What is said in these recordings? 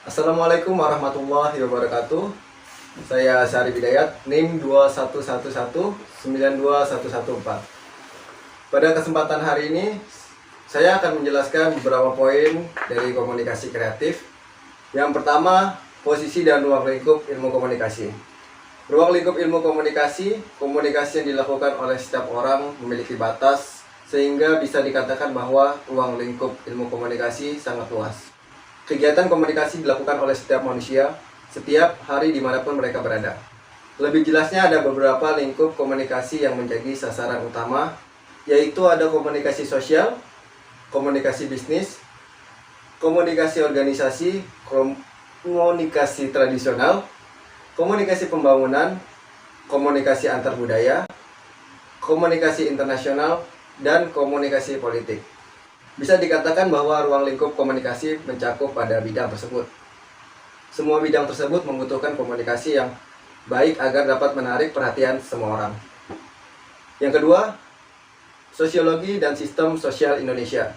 Assalamualaikum warahmatullahi wabarakatuh. Saya Syarif Hidayat, NIM 211192114. Pada kesempatan hari ini, saya akan menjelaskan beberapa poin dari komunikasi kreatif. Yang pertama, posisi dan ruang lingkup ilmu komunikasi. Ruang lingkup ilmu komunikasi, komunikasi yang dilakukan oleh setiap orang memiliki batas, sehingga bisa dikatakan bahwa ruang lingkup ilmu komunikasi sangat luas. Kegiatan komunikasi dilakukan oleh setiap manusia, setiap hari dimanapun mereka berada. Lebih jelasnya ada beberapa lingkup komunikasi yang menjadi sasaran utama, yaitu ada komunikasi sosial, komunikasi bisnis, komunikasi organisasi, komunikasi tradisional, komunikasi pembangunan, komunikasi antar budaya, komunikasi internasional, dan komunikasi politik. Bisa dikatakan bahwa ruang lingkup komunikasi mencakup pada bidang tersebut. Semua bidang tersebut membutuhkan komunikasi yang baik agar dapat menarik perhatian semua orang. Yang kedua, sosiologi dan sistem sosial Indonesia.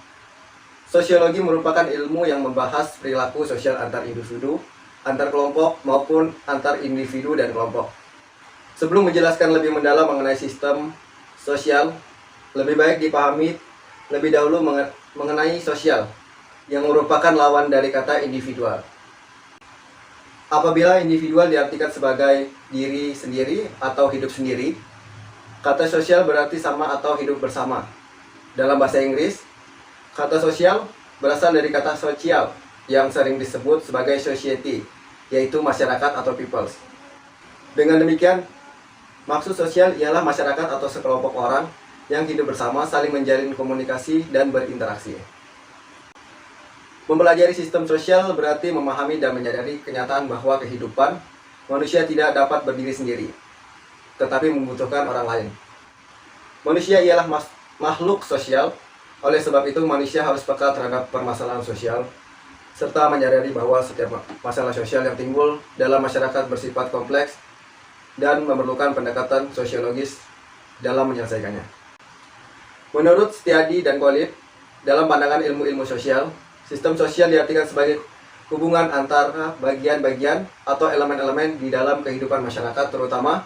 Sosiologi merupakan ilmu yang membahas perilaku sosial antar individu, antar kelompok, maupun antar individu dan kelompok. Sebelum menjelaskan lebih mendalam mengenai sistem sosial, lebih baik dipahami lebih dahulu mengenai sosial, yang merupakan lawan dari kata individual. Apabila individual diartikan sebagai diri sendiri atau hidup sendiri, kata sosial berarti sama atau hidup bersama. Dalam bahasa Inggris, kata sosial berasal dari kata social, yang sering disebut sebagai society, yaitu masyarakat atau peoples. Dengan demikian, maksud sosial ialah masyarakat atau sekelompok orang yang hidup bersama, saling menjalin komunikasi dan berinteraksi. Mempelajari sistem sosial berarti memahami dan menyadari kenyataan bahwa kehidupan manusia tidak dapat berdiri sendiri, tetapi membutuhkan orang lain. Manusia ialah makhluk sosial, oleh sebab itu manusia harus peka terhadap permasalahan sosial, serta menyadari bahwa setiap masalah sosial yang timbul dalam masyarakat bersifat kompleks dan memerlukan pendekatan sosiologis dalam menyelesaikannya. Menurut Setiadi dan Khalid, dalam pandangan ilmu-ilmu sosial, sistem sosial diartikan sebagai hubungan antara bagian-bagian atau elemen-elemen di dalam kehidupan masyarakat, terutama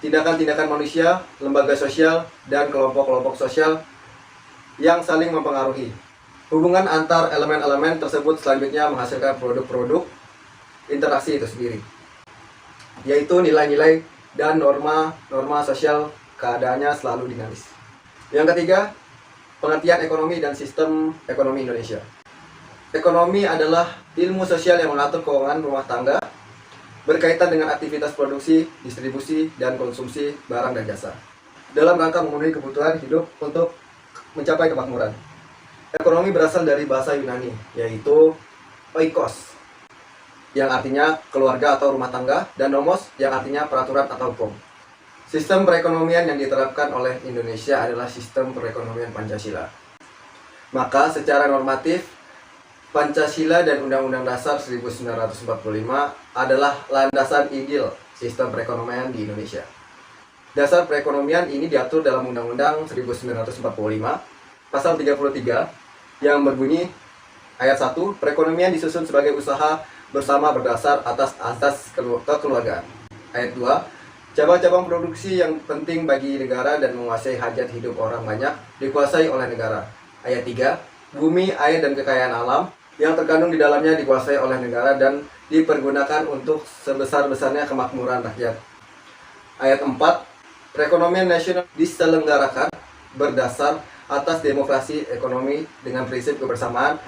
tindakan-tindakan manusia, lembaga sosial, dan kelompok-kelompok sosial yang saling mempengaruhi. Hubungan antar elemen-elemen tersebut selanjutnya menghasilkan produk-produk interaksi itu sendiri, yaitu nilai-nilai dan norma-norma sosial. Keadaannya selalu dinamis. Yang ketiga, pengertian ekonomi dan sistem ekonomi Indonesia. Ekonomi adalah ilmu sosial yang mengatur keuangan rumah tangga berkaitan dengan aktivitas produksi, distribusi, dan konsumsi barang dan jasa dalam rangka memenuhi kebutuhan hidup untuk mencapai kemakmuran. Ekonomi berasal dari bahasa Yunani, yaitu oikos, yang artinya keluarga atau rumah tangga, dan nomos, yang artinya peraturan atau hukum. Sistem perekonomian yang diterapkan oleh Indonesia adalah sistem perekonomian Pancasila. Maka secara normatif, Pancasila dan Undang-Undang Dasar 1945 adalah landasan ideal sistem perekonomian di Indonesia. Dasar perekonomian ini diatur dalam Undang-Undang 1945, pasal 33, yang berbunyi, ayat 1, perekonomian disusun sebagai usaha bersama berdasar atas asas kekeluargaan. Ayat 2, cabang-cabang produksi yang penting bagi negara dan menguasai hajat hidup orang banyak dikuasai oleh negara. Ayat 3, bumi, air, dan kekayaan alam yang terkandung di dalamnya dikuasai oleh negara dan dipergunakan untuk sebesar-besarnya kemakmuran rakyat. Ayat 4, perekonomian nasional diselenggarakan berdasar atas demokrasi ekonomi dengan prinsip kebersamaan,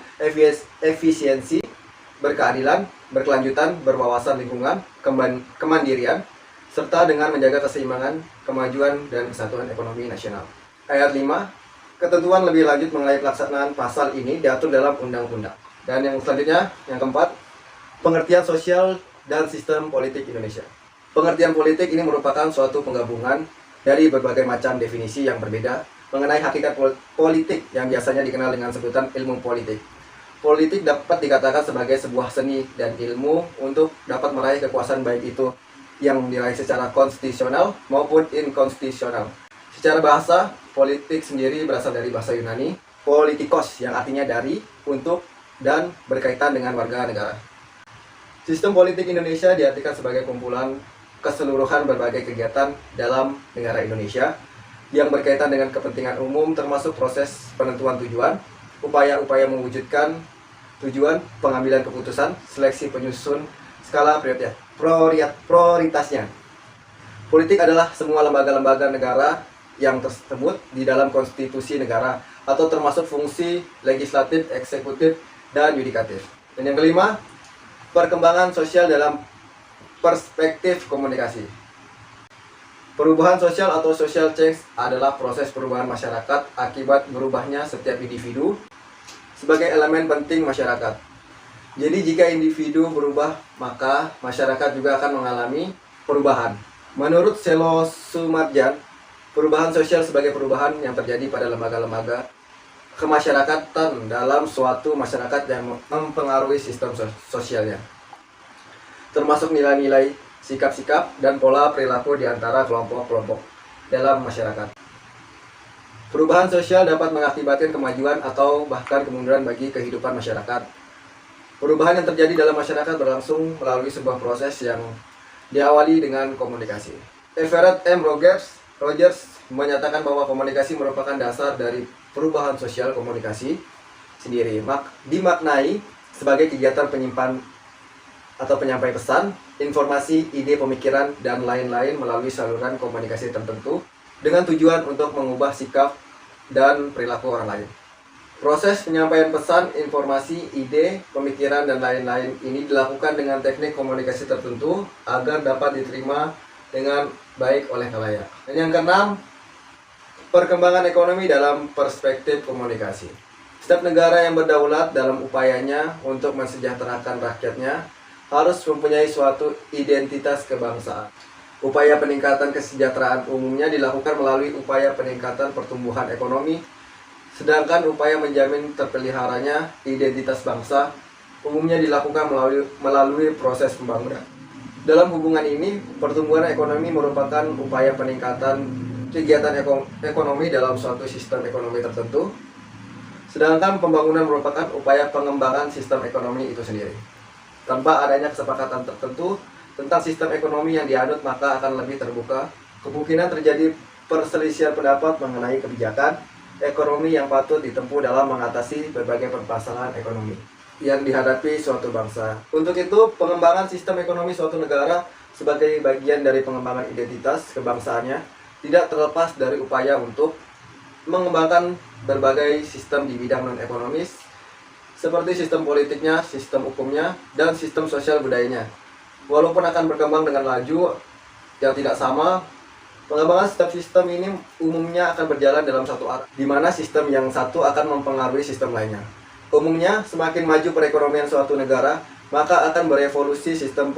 efisiensi, berkeadilan, berkelanjutan, berwawasan lingkungan, kemandirian, serta dengan menjaga keseimbangan, kemajuan, dan kesatuan ekonomi nasional. Ayat 5, ketentuan lebih lanjut mengenai pelaksanaan pasal ini diatur dalam undang-undang. Dan yang selanjutnya, yang keempat, pengertian sosial dan sistem politik Indonesia. Pengertian politik ini merupakan suatu penggabungan dari berbagai macam definisi yang berbeda mengenai hakikat politik yang biasanya dikenal dengan sebutan ilmu politik. Politik dapat dikatakan sebagai sebuah seni dan ilmu untuk dapat meraih kekuasaan baik itu yang diraih secara konstitusional maupun inkonstitusional. Secara bahasa, politik sendiri berasal dari bahasa Yunani, politikos, yang artinya dari, untuk, dan berkaitan dengan warga negara. Sistem politik Indonesia diartikan sebagai kumpulan keseluruhan berbagai kegiatan dalam negara Indonesia yang berkaitan dengan kepentingan umum, termasuk proses penentuan tujuan, upaya-upaya mewujudkan tujuan, pengambilan keputusan, seleksi penyusun skala prioritasnya. Politik adalah semua lembaga-lembaga negara yang tersebut di dalam konstitusi negara atau termasuk fungsi legislatif, eksekutif, dan yudikatif. Dan yang kelima, perkembangan sosial dalam perspektif komunikasi. Perubahan sosial atau social change adalah proses perubahan masyarakat akibat berubahnya setiap individu sebagai elemen penting masyarakat. Jadi jika individu berubah, maka masyarakat juga akan mengalami perubahan. Menurut Selo Sumadjan, perubahan sosial sebagai perubahan yang terjadi pada lembaga-lembaga kemasyarakatan dalam suatu masyarakat yang mempengaruhi sistem sosialnya, termasuk nilai-nilai, sikap-sikap, dan pola perilaku di antara kelompok-kelompok dalam masyarakat. Perubahan sosial dapat mengakibatkan kemajuan atau bahkan kemunduran bagi kehidupan masyarakat. Perubahan yang terjadi dalam masyarakat berlangsung melalui sebuah proses yang diawali dengan komunikasi. Everett M. Rogers menyatakan bahwa komunikasi merupakan dasar dari perubahan sosial. Komunikasi sendiri dimaknai sebagai kegiatan penyimpan atau penyampai pesan, informasi, ide, pemikiran, dan lain-lain melalui saluran komunikasi tertentu dengan tujuan untuk mengubah sikap dan perilaku orang lain. Proses penyampaian pesan, informasi, ide, pemikiran, dan lain-lain ini dilakukan dengan teknik komunikasi tertentu agar dapat diterima dengan baik oleh khalayak. Dan yang keenam, perkembangan ekonomi dalam perspektif komunikasi. Setiap negara yang berdaulat dalam upayanya untuk mensejahterakan rakyatnya harus mempunyai suatu identitas kebangsaan. Upaya peningkatan kesejahteraan umumnya dilakukan melalui upaya peningkatan pertumbuhan ekonomi, sedangkan upaya menjamin terpeliharanya identitas bangsa umumnya dilakukan melalui proses pembangunan. Dalam hubungan ini, pertumbuhan ekonomi merupakan upaya peningkatan kegiatan ekonomi dalam suatu sistem ekonomi tertentu, sedangkan pembangunan merupakan upaya pengembangan sistem ekonomi itu sendiri. Tanpa adanya kesepakatan tertentu tentang sistem ekonomi yang dianut, maka akan lebih terbuka kemungkinan terjadi perselisihan pendapat mengenai kebijakan ekonomi yang patut ditempuh dalam mengatasi berbagai permasalahan ekonomi yang dihadapi suatu bangsa. Untuk itu, pengembangan sistem ekonomi suatu negara sebagai bagian dari pengembangan identitas kebangsaannya tidak terlepas dari upaya untuk mengembangkan berbagai sistem di bidang non-ekonomis seperti sistem politiknya, sistem hukumnya, dan sistem sosial budayanya. Walaupun akan berkembang dengan laju yang tidak sama, pengembangan sistem ini umumnya akan berjalan dalam satu arah, di mana sistem yang satu akan mempengaruhi sistem lainnya. Umumnya, semakin maju perekonomian suatu negara, maka akan berevolusi sistem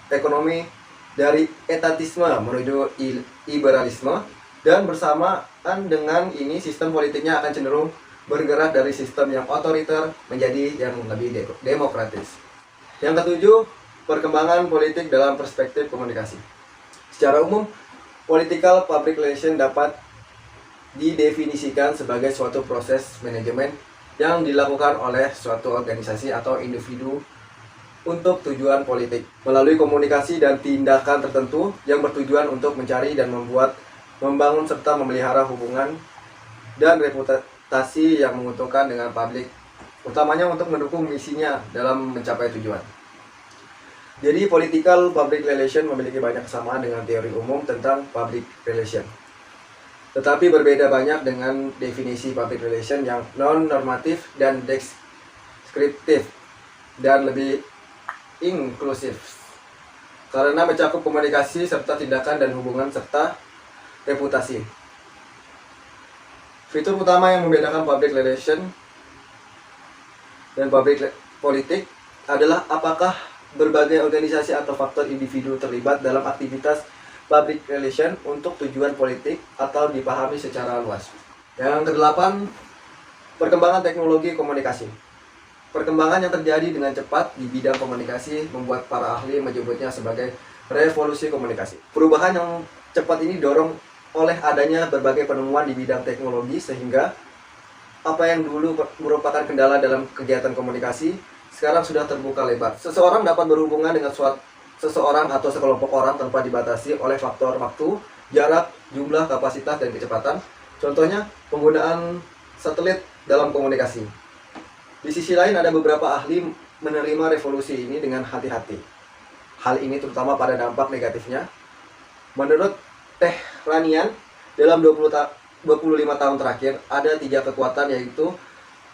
ekonomi dari etatisme menuju liberalisme, dan bersamaan dengan ini sistem politiknya akan cenderung bergerak dari sistem yang otoriter menjadi yang lebih demokratis. Yang ketujuh, perkembangan politik dalam perspektif komunikasi. Secara umum, political public relation dapat didefinisikan sebagai suatu proses manajemen yang dilakukan oleh suatu organisasi atau individu untuk tujuan politik melalui komunikasi dan tindakan tertentu yang bertujuan untuk mencari dan membangun serta memelihara hubungan dan reputasi yang menguntungkan dengan publik, utamanya untuk mendukung misinya dalam mencapai tujuan. Jadi, political public relation memiliki banyak kesamaan dengan teori umum tentang public relation, tetapi berbeda banyak dengan definisi public relation yang non-normatif dan deskriptif dan lebih inklusif, karena mencakup komunikasi serta tindakan dan hubungan serta reputasi. Fitur utama yang membedakan public relation dan public politik adalah apakah berbagai organisasi atau faktor individu terlibat dalam aktivitas public relation untuk tujuan politik atau dipahami secara luas. Yang kedelapan, perkembangan teknologi komunikasi. Perkembangan yang terjadi dengan cepat di bidang komunikasi membuat para ahli menyebutnya sebagai revolusi komunikasi. Perubahan yang cepat ini didorong oleh adanya berbagai penemuan di bidang teknologi, sehingga apa yang dulu merupakan kendala dalam kegiatan komunikasi sekarang sudah terbuka lebar. Seseorang dapat berhubungan dengan seseorang atau sekelompok orang tanpa dibatasi oleh faktor waktu, jarak, jumlah, kapasitas, dan kecepatan. Contohnya, penggunaan satelit dalam komunikasi. Di sisi lain, ada beberapa ahli menerima revolusi ini dengan hati-hati. Hal ini terutama pada dampak negatifnya. Menurut Tehranian, dalam 25 tahun terakhir, ada 3 kekuatan, yaitu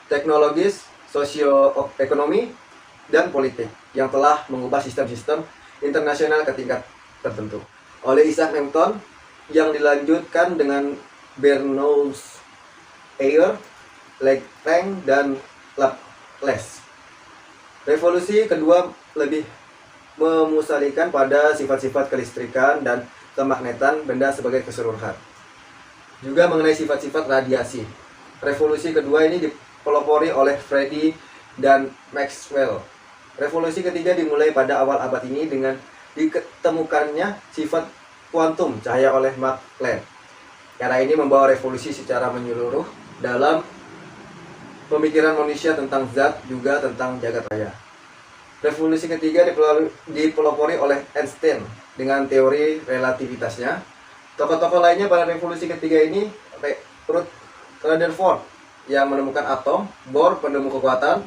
teknologis, sosioekonomi, dan politik, yang telah mengubah sistem-sistem internasional ke tingkat tertentu. Oleh Isaac Newton, yang dilanjutkan dengan Bernoulli, Ayer, Lagrange, dan Laplace. Revolusi kedua lebih memusalikan pada sifat-sifat kelistrikan dan kemagnetan benda sebagai keseluruhan. Juga mengenai sifat-sifat radiasi. Revolusi kedua ini dipelopori oleh Faraday dan Maxwell. Revolusi ketiga dimulai pada awal abad ini dengan ditemukannya sifat kuantum cahaya oleh Max Planck. Era ini membawa revolusi secara menyeluruh dalam pemikiran manusia tentang zat, juga tentang jagat raya. Revolusi ketiga dipelopori oleh Einstein dengan teori relativitasnya. Tokoh-tokoh lainnya pada revolusi ketiga ini, Rutherford yang menemukan atom, Bohr penemu kekuatan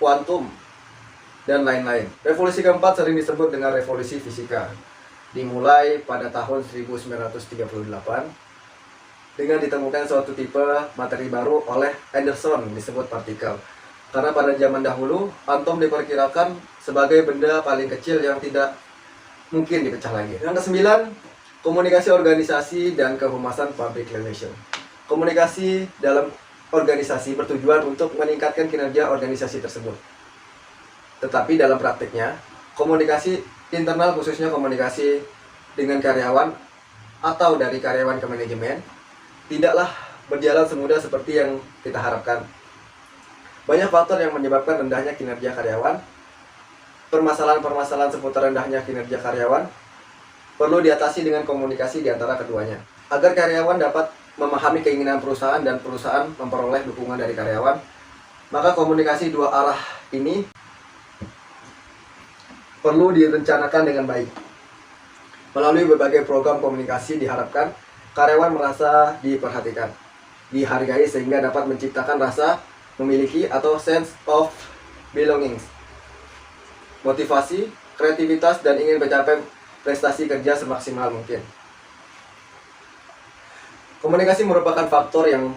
kuantum, dan lain-lain. Revolusi keempat sering disebut dengan revolusi fisika. Dimulai pada tahun 1938 dengan ditemukan suatu tipe materi baru oleh Anderson disebut partikel. Karena pada zaman dahulu, atom diperkirakan sebagai benda paling kecil yang tidak mungkin dipecah lagi. Yang kesembilan, komunikasi organisasi dan kehumasan public relation. Komunikasi dalam organisasi bertujuan untuk meningkatkan kinerja organisasi tersebut. Tetapi dalam praktiknya, komunikasi internal, khususnya komunikasi dengan karyawan atau dari karyawan ke manajemen, tidaklah berjalan semudah seperti yang kita harapkan. Banyak faktor yang menyebabkan rendahnya kinerja karyawan. Permasalahan-permasalahan seputar rendahnya kinerja karyawan perlu diatasi dengan komunikasi di antara keduanya. Agar karyawan dapat memahami keinginan perusahaan dan perusahaan memperoleh dukungan dari karyawan, maka komunikasi dua arah ini perlu direncanakan dengan baik. Melalui berbagai program komunikasi diharapkan karyawan merasa diperhatikan, dihargai, sehingga dapat menciptakan rasa memiliki atau sense of belonging, motivasi, kreativitas, dan ingin mencapai prestasi kerja semaksimal mungkin. Komunikasi merupakan faktor yang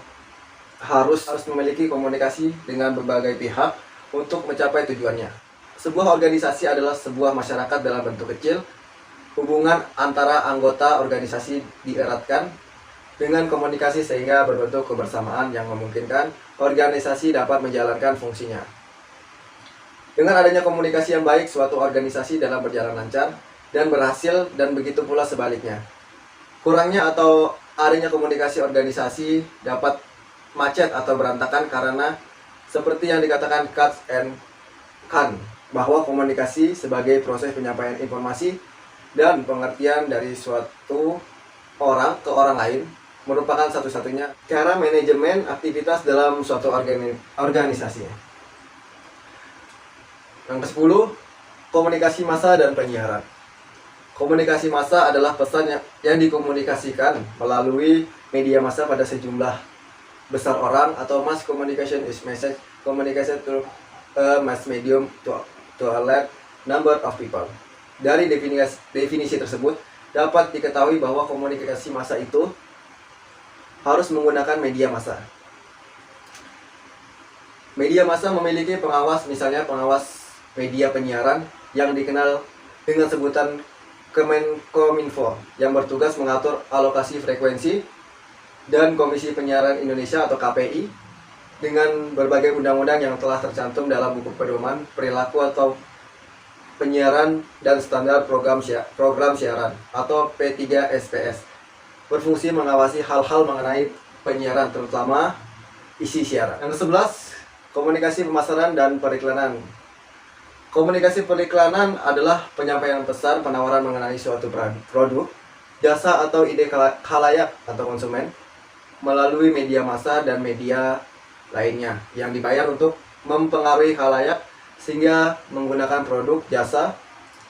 harus memiliki komunikasi dengan berbagai pihak untuk mencapai tujuannya. Sebuah organisasi adalah sebuah masyarakat dalam bentuk kecil. Hubungan antara anggota organisasi dieratkan dengan komunikasi sehingga berbentuk kebersamaan yang memungkinkan organisasi dapat menjalankan fungsinya. Dengan adanya komunikasi yang baik, suatu organisasi dalam berjalan lancar dan berhasil, dan begitu pula sebaliknya. Kurangnya atau adanya komunikasi organisasi dapat macet atau berantakan karena seperti yang dikatakan Katz and Kahn, bahwa komunikasi sebagai proses penyampaian informasi dan pengertian dari suatu orang ke orang lain merupakan satu-satunya cara manajemen aktivitas dalam suatu organisasi. Yang ke-10, komunikasi massa dan penyiaran. Komunikasi massa adalah pesan yang dikomunikasikan melalui media massa pada sejumlah besar orang, atau mass communication is message communication through a mass medium to a large number of people. Dari definisi tersebut dapat diketahui bahwa komunikasi massa itu harus menggunakan media massa. Media massa memiliki pengawas, misalnya pengawas media penyiaran yang dikenal dengan sebutan Kemenkominfo, yang bertugas mengatur alokasi frekuensi, dan Komisi Penyiaran Indonesia atau KPI dengan berbagai undang-undang yang telah tercantum dalam buku pedoman perilaku atau penyiaran dan standar program siaran atau P3SPS, berfungsi mengawasi hal-hal mengenai penyiaran, terutama isi siaran. Yang ke-11, komunikasi pemasaran dan periklanan. Komunikasi periklanan adalah penyampaian pesan penawaran mengenai suatu produk, jasa, atau ide khalayak atau konsumen melalui media massa dan media lainnya yang dibayar untuk mempengaruhi khalayak sehingga menggunakan produk, jasa,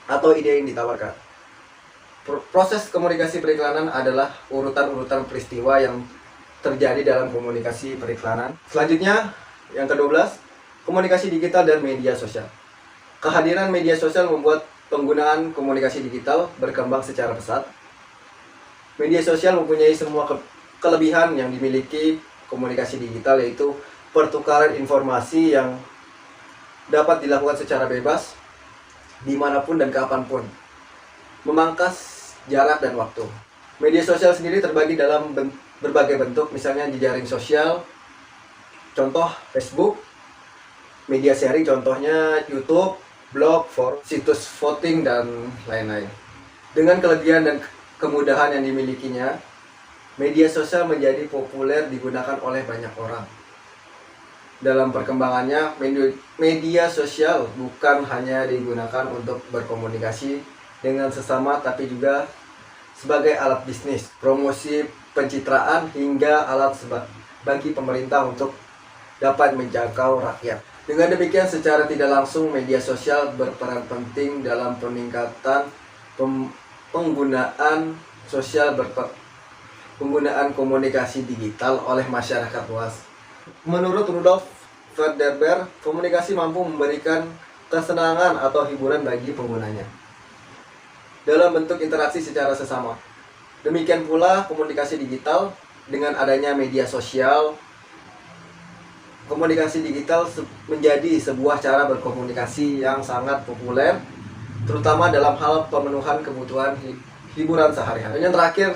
atau ide yang ditawarkan. Proses komunikasi periklanan adalah urutan-urutan peristiwa yang terjadi dalam komunikasi periklanan. Selanjutnya, yang ke-12, komunikasi digital dan media sosial. Kehadiran media sosial membuat penggunaan komunikasi digital berkembang secara pesat. Media sosial mempunyai semua kelebihan yang dimiliki komunikasi digital, yaitu pertukaran informasi yang dapat dilakukan secara bebas, dimanapun dan kapanpun, memangkas jarak dan waktu. Media sosial sendiri terbagi dalam berbagai bentuk, misalnya jejaring sosial, contoh Facebook, media sharing contohnya YouTube, blog, forum, situs voting, dan lain-lain. Dengan kelebihan dan kemudahan yang dimilikinya, media sosial menjadi populer digunakan oleh banyak orang. Dalam perkembangannya, media sosial bukan hanya digunakan untuk berkomunikasi dengan sesama, tapi juga sebagai alat bisnis, promosi, pencitraan, hingga alat bagi pemerintah untuk dapat menjangkau rakyat. Dengan demikian, secara tidak langsung media sosial berperan penting dalam peningkatan penggunaan komunikasi digital oleh masyarakat luas. Menurut Rudolf Verderber, komunikasi mampu memberikan kesenangan atau hiburan bagi penggunanya dalam bentuk interaksi secara sesama. Demikian pula komunikasi digital. Dengan adanya media sosial, komunikasi digital menjadi sebuah cara berkomunikasi yang sangat populer, terutama dalam hal pemenuhan kebutuhan hiburan sehari-hari. Yang terakhir,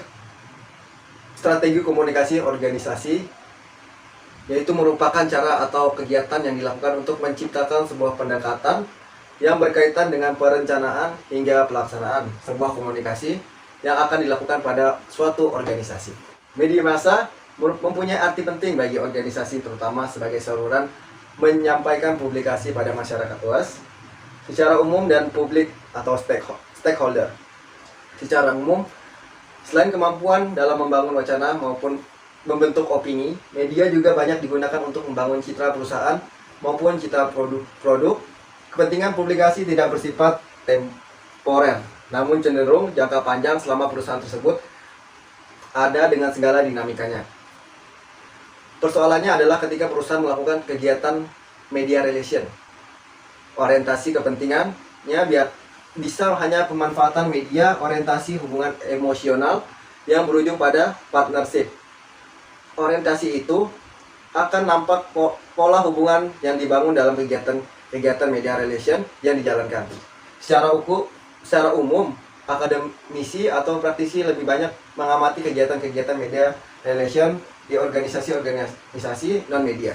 strategi komunikasi organisasi, yaitu merupakan cara atau kegiatan yang dilakukan untuk menciptakan sebuah pendekatan yang berkaitan dengan perencanaan hingga pelaksanaan sebuah komunikasi yang akan dilakukan pada suatu organisasi. Media massa mempunyai arti penting bagi organisasi, terutama sebagai saluran menyampaikan publikasi pada masyarakat luas secara umum dan publik atau stakeholder. Secara umum, selain kemampuan dalam membangun wacana maupun membentuk opini, media juga banyak digunakan untuk membangun citra perusahaan maupun citra produk. Kepentingan publikasi tidak bersifat temporer, namun cenderung jangka panjang selama perusahaan tersebut ada dengan segala dinamikanya. Persoalannya adalah ketika perusahaan melakukan kegiatan media relation, orientasi kepentingannya bisa hanya pemanfaatan media orientasi hubungan emosional yang berujung pada partnership. Orientasi itu akan nampak pola hubungan yang dibangun dalam kegiatan media relation yang dijalankan. Secara umum, akademisi atau praktisi lebih banyak mengamati kegiatan-kegiatan media relation di organisasi-organisasi non-media.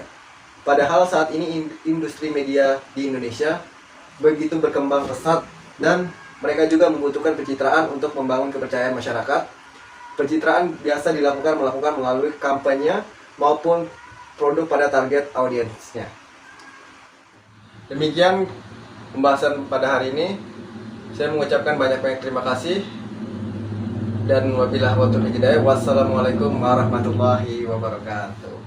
Padahal saat ini industri media di Indonesia begitu berkembang pesat dan mereka juga membutuhkan pencitraan untuk membangun kepercayaan masyarakat. Pencitraan biasa dilakukan melalui kampanye maupun produk pada target audiensnya. Demikian pembahasan pada hari ini. Saya mengucapkan banyak-banyak terima kasih. Dan wabillahi taufiq hidayah. Wassalamualaikum warahmatullahi wabarakatuh.